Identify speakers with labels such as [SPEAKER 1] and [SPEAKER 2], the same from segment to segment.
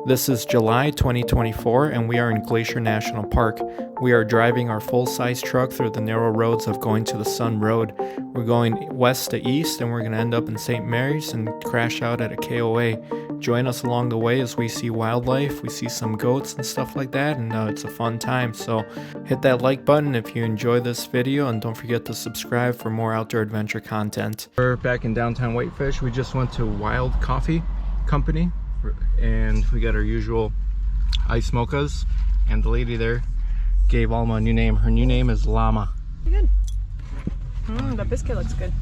[SPEAKER 1] This is July 2024 and we are in Glacier National Park. We are driving our full-size truck through the narrow roads of Going to the Sun Road. We're going west to east and we're going to end up in St. Mary's and crash out at a KOA. Join us along the way as we see wildlife, we see some goats and stuff like that, and it's a fun time. So hit that like button if you enjoy this video and don't forget to subscribe for more outdoor adventure content. We're back in downtown Whitefish. We just went to Wild Coffee Company and we got our usual ice mochas, and the lady there gave Alma a new name. Her new name is Llama.
[SPEAKER 2] Good. The biscuit looks good.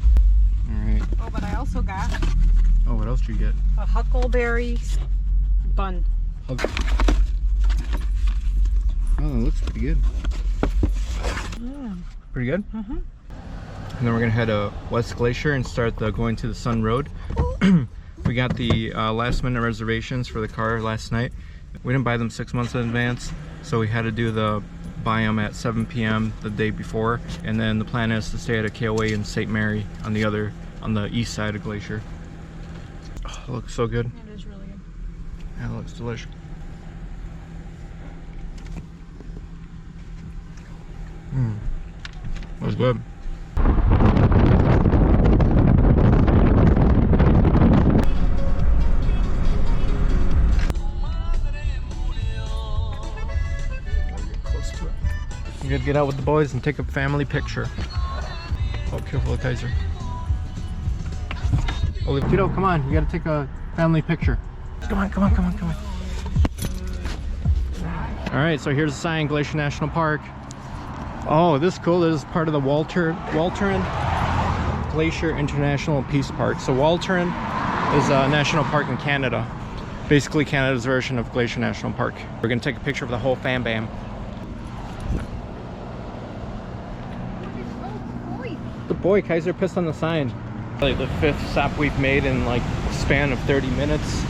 [SPEAKER 1] Alright.
[SPEAKER 2] Oh, but I also got
[SPEAKER 1] What else did you get?
[SPEAKER 2] a huckleberry bun.
[SPEAKER 1] Oh, it looks pretty good. Pretty good?
[SPEAKER 2] Mm-hmm.
[SPEAKER 1] And then we're gonna head to West Glacier and start the Going to the Sun Road. We got the last minute reservations for the car last night. We didn't buy them 6 months in advance, so we had to buy them at 7 p.m. the day before, and then the plan is to stay at a KOA in St. Mary on the east side of Glacier. Oh, it looks so good.
[SPEAKER 2] It is really good.
[SPEAKER 1] Yeah, it looks delicious. It was good. We gotta get out with the boys and take a family picture. Oh, careful, Kaiser. Oh, kiddo, come on. We gotta take a family picture. Come on. All right, so here's the sign, Glacier National Park. Oh, this is cool. This is part of the Waltern Glacier International Peace Park. So Waltern is a national park in Canada. Basically Canada's version of Glacier National Park. We're gonna take a picture of the whole fam bam. The boy, Kaiser pissed on the sign. Like the 5th stop we've made in like a span of 30 minutes.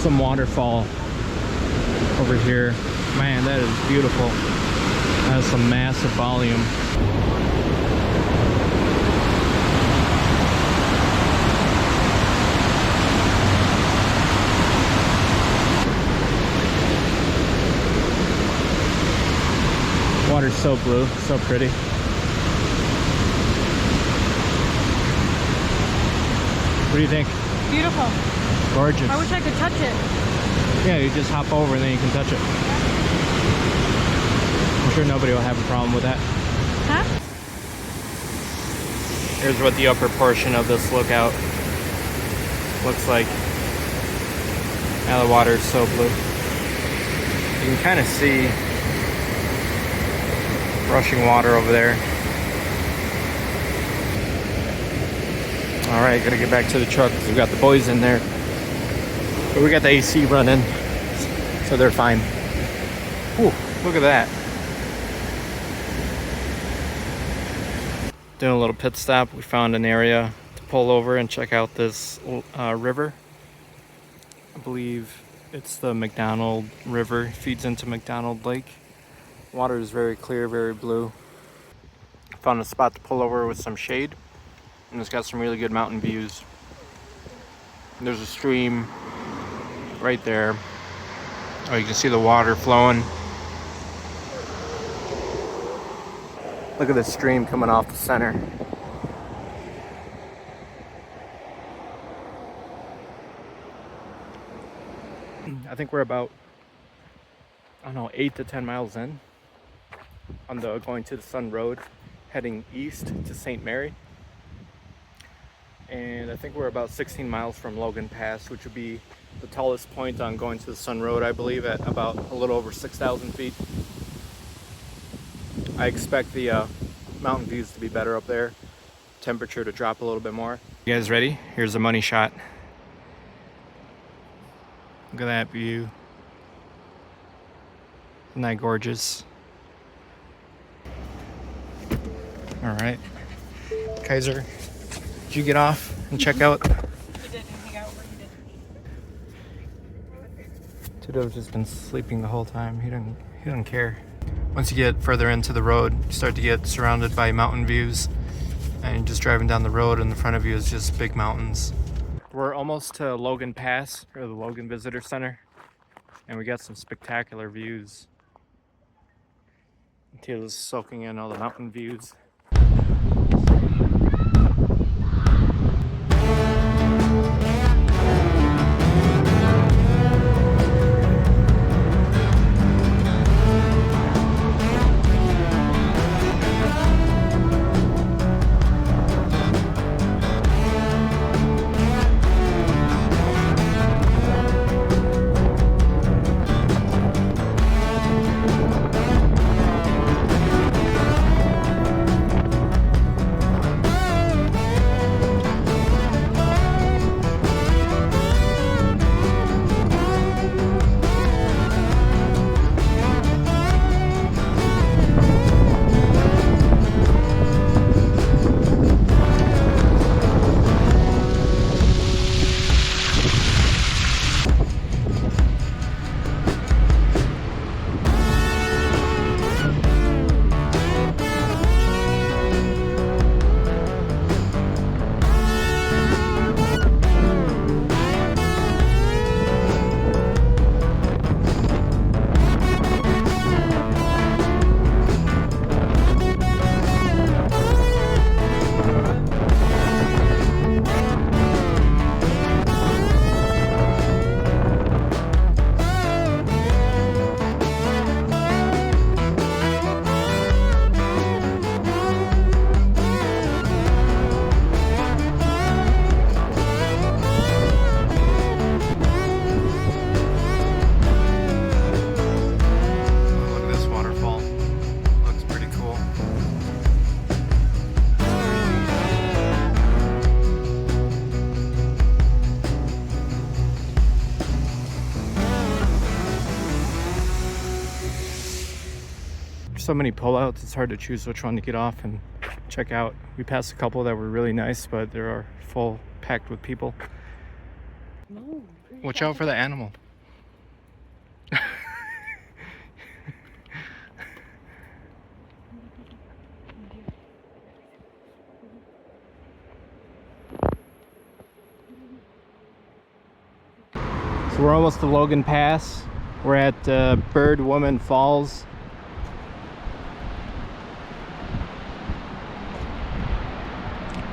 [SPEAKER 1] Some waterfall over here. Man, that is beautiful. That has some massive volume. Water's so blue, so pretty. What do you think?
[SPEAKER 2] Beautiful.
[SPEAKER 1] Gorgeous.
[SPEAKER 2] I wish I could touch it.
[SPEAKER 1] Yeah, you just hop over and then you can touch it. I'm sure nobody will have a problem with that.
[SPEAKER 2] Huh?
[SPEAKER 1] Here's what the upper portion of this lookout looks like. Now the water is so blue. You can kind of see rushing water over there. Alright, gotta get back to the truck because we got the boys in there. But we got the AC running, so they're fine. Whew, look at that. Doing a little pit stop, we found an area to pull over and check out this river. I believe it's the McDonald River. It feeds into McDonald Lake. Water is very clear, very blue. Found a spot to pull over with some shade. And it's got some really good mountain views. And there's a stream right there. Oh, you can see the water flowing. Look at the stream coming off the center. I think we're about, 8 to 10 miles in on the Going to the Sun Road, heading east to St. Mary. And I think we're about 16 miles from Logan Pass, which would be the tallest point on Going to the Sun Road, I believe, at about a little over 6,000 feet. I expect the mountain views to be better up there, temperature to drop a little bit more. You guys ready? Here's a money shot. Look at that view. Isn't that gorgeous? All right, Kaiser. Did you get off and check out?
[SPEAKER 2] He did, and he got where he did.
[SPEAKER 1] Tudo's just been sleeping the whole time. He doesn't care. Once you get further into the road, you start to get surrounded by mountain views, and you're just driving down the road, and in front of you is just big mountains. We're almost to Logan Pass, or the Logan Visitor Center, and we got some spectacular views. Taylor's soaking in all the mountain views. So many pullouts, it's hard to choose which one to get off and check out. We passed a couple that were really nice, but they are full, packed with people. Watch out for the animal. So we're almost to Logan Pass. We're at Bird Woman Falls.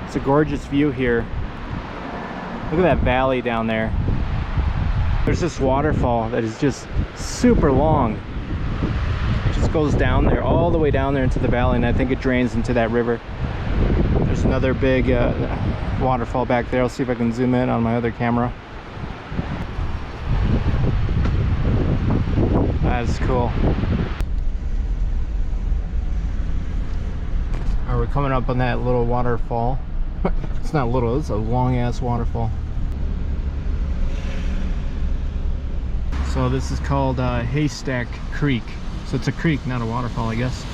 [SPEAKER 1] It's a gorgeous view here. Look at that valley down there. There's this waterfall that is just super long. It just goes down there, all the way down there into the valley, and I think it drains into that river. There's another big waterfall back there. I'll see if I can zoom in on my other camera. That's cool. We're coming up on that little waterfall. It's not little, it's a long ass waterfall. So this is called Haystack Creek. So it's a creek, not a waterfall, I guess.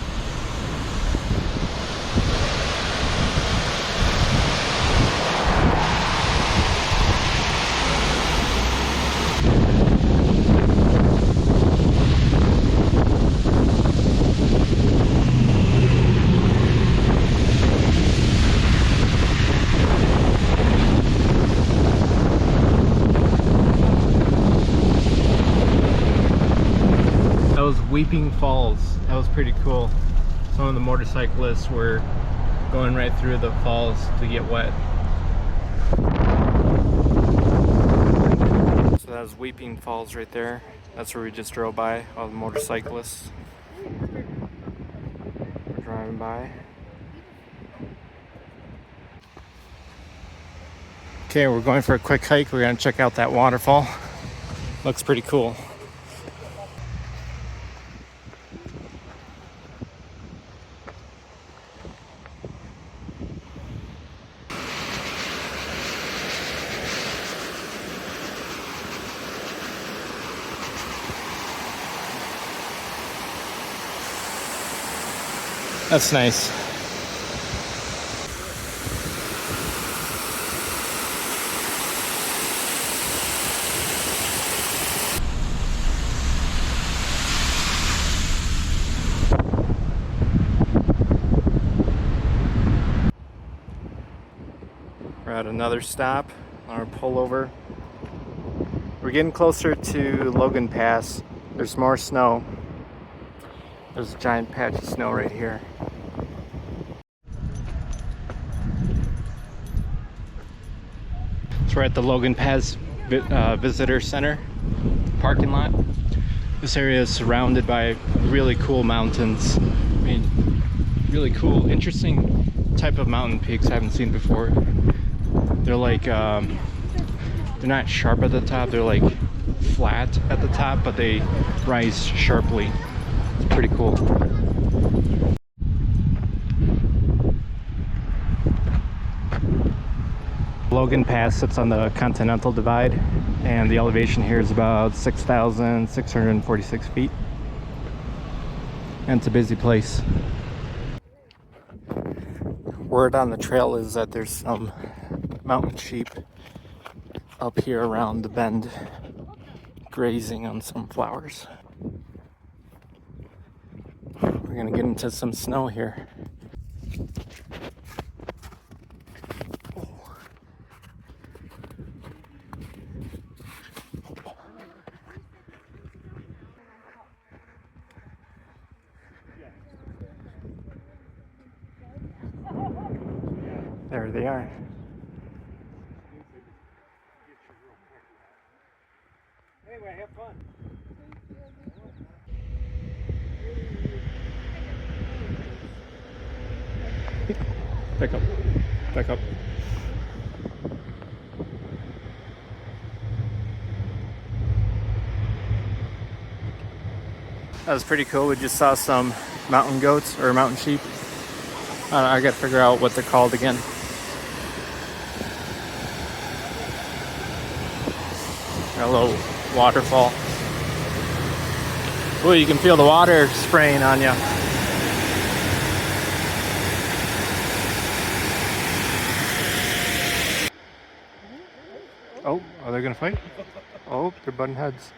[SPEAKER 1] Weeping Falls. That was pretty cool. Some of the motorcyclists were going right through the falls to get wet. So that was Weeping Falls right there. That's where we just drove by, all the motorcyclists were driving by. Okay, we're going for a quick hike. We're gonna check out that waterfall. Looks pretty cool. That's nice. We're at another stop our pullover. We're getting closer to Logan Pass. There's more snow. There's a giant patch of snow right here. So we're at the Logan Pass Visitor Center parking lot. This area is surrounded by really cool mountains. I mean, really cool, interesting type of mountain peaks I haven't seen before. They're like, they're not sharp at the top, they're like flat at the top, but they rise sharply. It's pretty cool. Logan Pass sits on the Continental Divide, and the elevation here is about 6,646 feet. And it's a busy place. Word on the trail is that there's some mountain sheep up here around the bend, grazing on some flowers. We're gonna get into some snow here. There they are.
[SPEAKER 3] Anyway, have fun.
[SPEAKER 1] Back up. Back up. That was pretty cool. We just saw some mountain goats or mountain sheep. I gotta figure out what they're called again. Got a little waterfall. Oh, you can feel the water spraying on you. Oh, are they gonna fight? Oh, they're butting heads.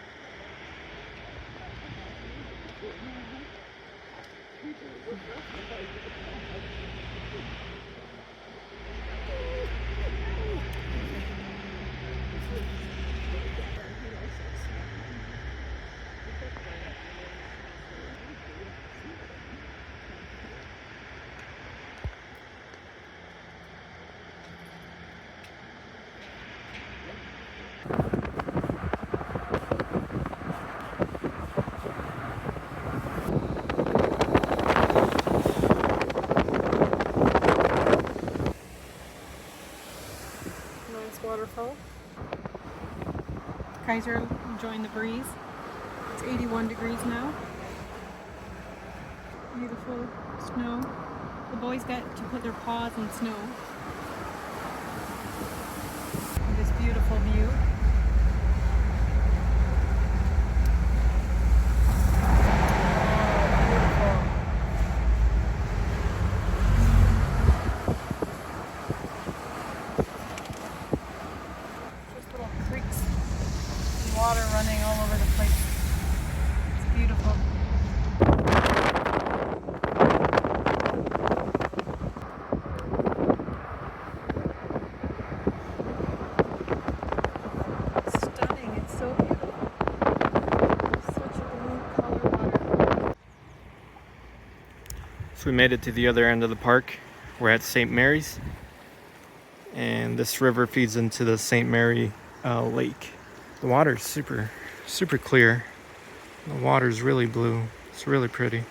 [SPEAKER 2] Waterfall. Guys are enjoying the breeze. It's 81 degrees now. Beautiful snow. The boys got to put their paws in snow. And this beautiful view. Water running all over the place. It's beautiful. Stunning. It's so beautiful. Such a blue color water.
[SPEAKER 1] So we made it to the other end of the park. We're at St. Mary's. And this river feeds into the St. Mary Lake. The water's super clear. The water's really blue. It's really pretty.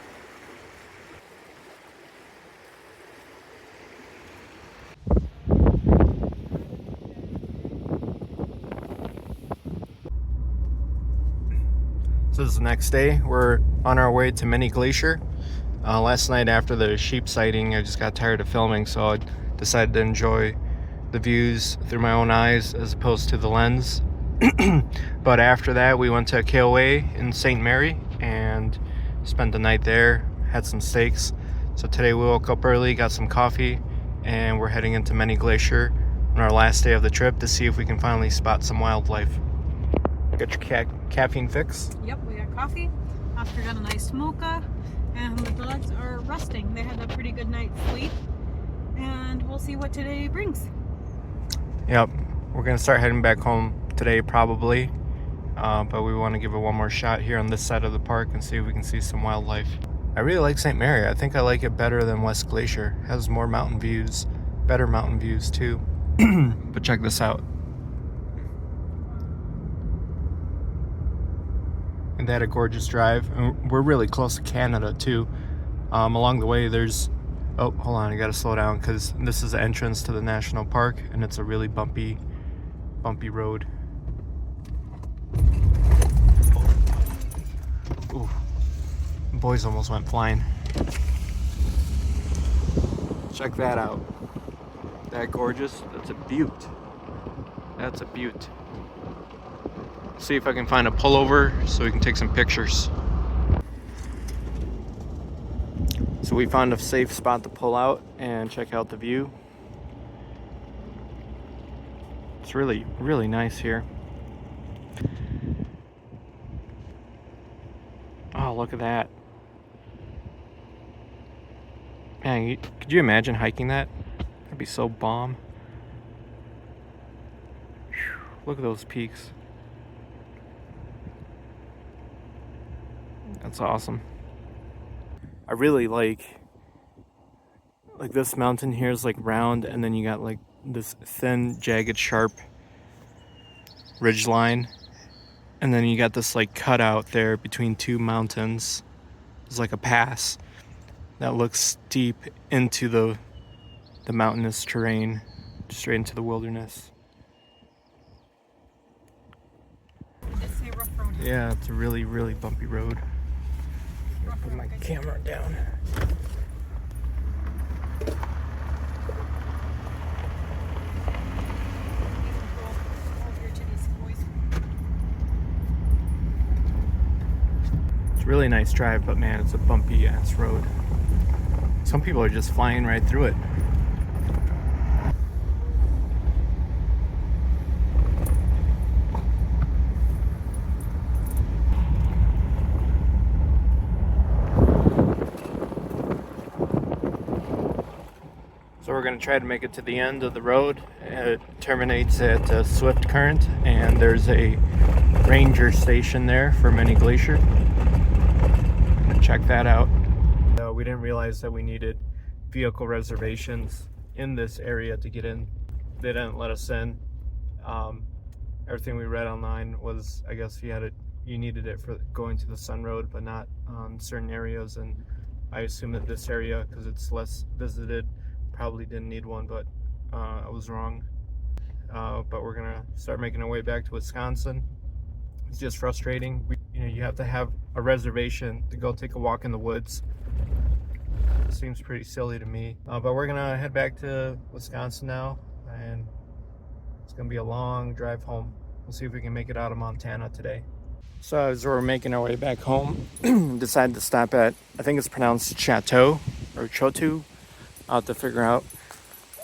[SPEAKER 1] So this is the next day. We're on our way to Mini Glacier. Last night after the sheep sighting, I just got tired of filming, so I decided to enjoy the views through my own eyes as opposed to the lens. But after that, we went to KOA in St. Mary and spent the night there, had some steaks. So today we woke up early, got some coffee, and we're heading into Mini Glacier on our last day of the trip to see if we can finally spot some wildlife. Got your caffeine fix?
[SPEAKER 2] Yep, we got coffee. Oscar got a nice mocha, and the dogs are resting. They had a pretty good night's sleep, and we'll see what today brings.
[SPEAKER 1] Yep. We're gonna start heading back home today probably, but we want to give it one more shot here on this side of the park and see if we can see some wildlife. I really like St. Mary. I think I like it better than West Glacier. It has more mountain views, better mountain views too. But check this out. And they had a gorgeous drive. And we're really close to Canada too. Along the way there's, oh, hold on, I gotta slow down because this is the entrance to the national park and it's a really bumpy road. Ooh, boys almost went flying. Check that out. That gorgeous? That's a beaut. That's a beaut. See if I can find a pullover so we can take some pictures. So we found a safe spot to pull out and check out the view. It's really, really nice here. Oh, look at that. Man, could you imagine hiking that? That'd be so bomb. Whew, look at those peaks. That's awesome. I really like this mountain here is like round, and then you got like this thin, jagged, sharp ridge line, and then you got this like cutout there between two mountains. It's like a pass that looks deep into the mountainous terrain, straight into the wilderness.
[SPEAKER 2] It's a rough road.
[SPEAKER 1] Yeah, it's a really, really bumpy road. Put my camera down. It's a really nice drive, but man, it's a bumpy ass road. Some people are just flying right through it. So we're going to try to make it to the end of the road. It terminates at Swift Current, and there's a ranger station there for Mini Glacier. Check that out. We didn't realize that we needed vehicle reservations in this area to get in. They didn't let us in. Everything we read online was, I guess you needed it for going to the Sun Road, but not certain areas. And I assume that this area, because it's less visited, probably didn't need one, but I was wrong. But we're gonna start making our way back to Wisconsin. It's just frustrating. You have to have a reservation to go take a walk in the woods. It seems pretty silly to me. But we're gonna head back to Wisconsin now, and it's gonna be a long drive home. We'll see if we can make it out of Montana today. So as we're making our way back home, decided to stop at, I think it's pronounced Chateau or Chotu. I'll have to figure out,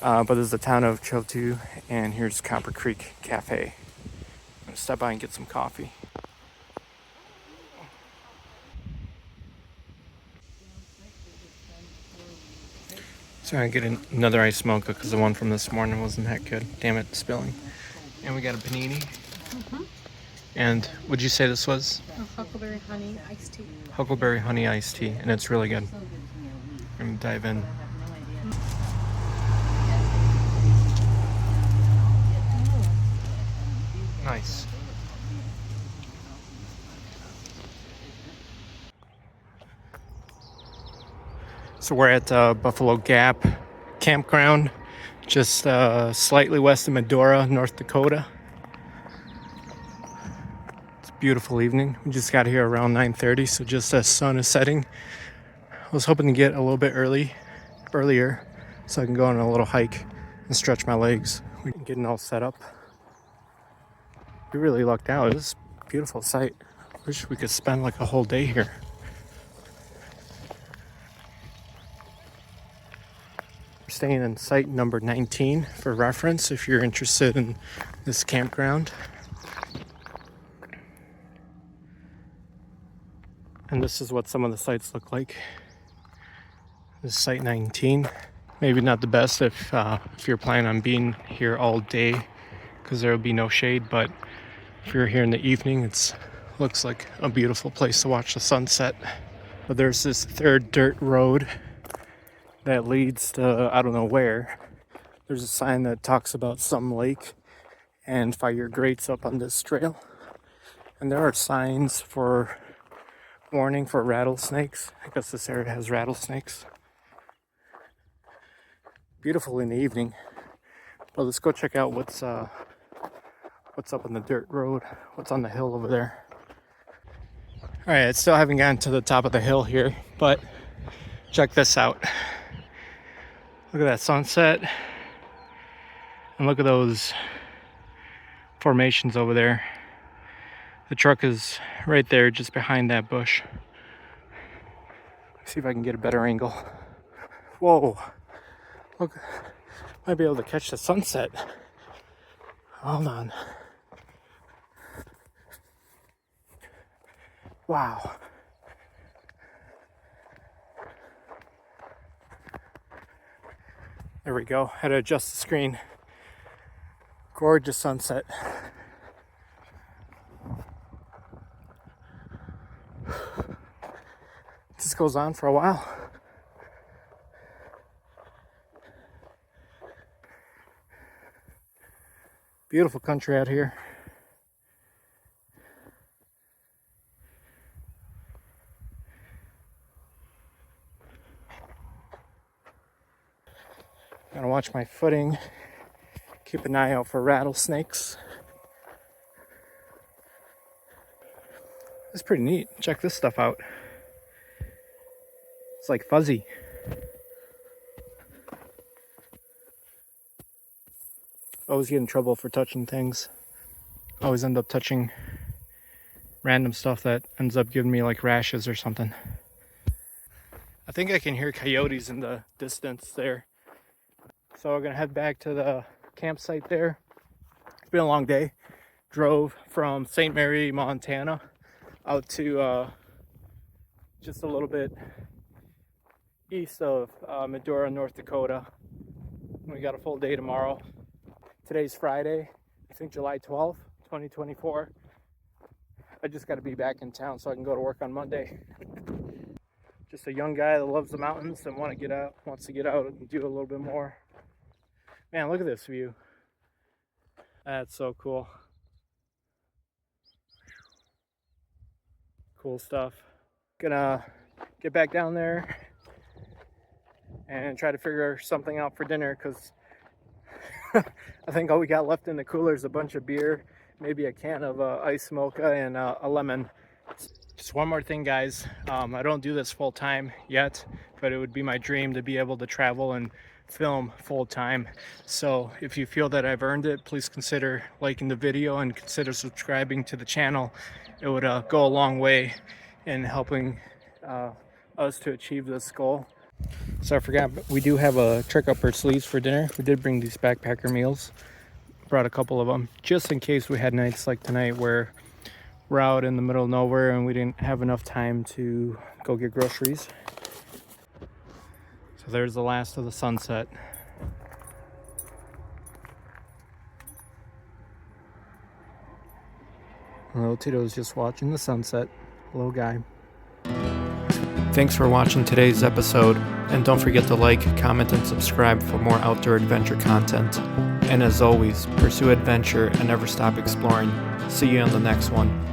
[SPEAKER 1] but this is the town of Chotu, and here's Copper Creek Cafe. I'm gonna stop by and get some coffee. So I'm gonna get another iced mocha because the one from this morning wasn't that good. Damn it, spilling. And we got a panini.
[SPEAKER 2] Mm-hmm.
[SPEAKER 1] And would you say this was?
[SPEAKER 2] Huckleberry honey iced tea.
[SPEAKER 1] Huckleberry honey iced tea, and it's really good. I'm gonna dive in. Nice. So we're at Buffalo Gap Campground, just slightly west of Medora, North Dakota. It's a beautiful evening. We just got here around 9:30, so just as sun is setting. I was hoping to get a little bit earlier, so I can go on a little hike and stretch my legs. We're getting all set up. We really lucked out. This is a beautiful sight. Wish we could spend like a whole day here. We're staying in site number 19 for reference if you're interested in this campground. And this is what some of the sites look like. This is site 19. Maybe not the best if you're planning on being here all day because there will be no shade, but if you're here in the evening, it's looks like a beautiful place to watch the sunset. But there's this third dirt road that leads to I don't know where. There's a sign that talks about some lake and fire grates up on this trail. And there are signs for warning for rattlesnakes. I guess this area has rattlesnakes. Beautiful in the evening. Well, let's go check out what's up on the dirt road, what's on the hill over there. All right, I still haven't gotten to the top of the hill here, but check this out. Look at that sunset, and look at those formations over there. The truck is right there, just behind that bush. Let's see if I can get a better angle. Whoa, look, might be able to catch the sunset. Hold on. Wow. There we go. Had to adjust the screen. Gorgeous sunset. This goes on for a while. Beautiful country out here. Gotta watch my footing. Keep an eye out for rattlesnakes. It's pretty neat. Check this stuff out. It's like fuzzy. Always get in trouble for touching things. Always end up touching random stuff that ends up giving me like rashes or something. I think I can hear coyotes in the distance there. So we're gonna head back to the campsite there. It's been a long day. Drove from St. Mary, Montana out to just a little bit east of Medora, North Dakota. We got a full day tomorrow. Today's Friday, I think July 12th, 2024. I just got to be back in town so I can go to work on Monday. Just a young guy that loves the mountains and wants to get out and do a little bit more. Man, look at this view. That's so cool. Cool stuff. Gonna get back down there and try to figure something out for dinner, because I think all we got left in the cooler is a bunch of beer, maybe a can of iced mocha, and a lemon. Just one more thing, guys. I don't do this full time yet, but it would be my dream to be able to travel and film full time. So if you feel that I've earned it, please consider liking the video and consider subscribing to the channel. It would go a long way in helping us to achieve this goal. So I forgot, but we do have a trick up our sleeves for dinner. We did bring these backpacker meals. Brought a couple of them just in case we had nights like tonight where we're out in the middle of nowhere and we didn't have enough time to go get groceries. So there's the last of the sunset. Little Tito's just watching the sunset. Little guy. Thanks for watching today's episode, and don't forget to like, comment, and subscribe for more outdoor adventure content. And as always, pursue adventure and never stop exploring. See you on the next one.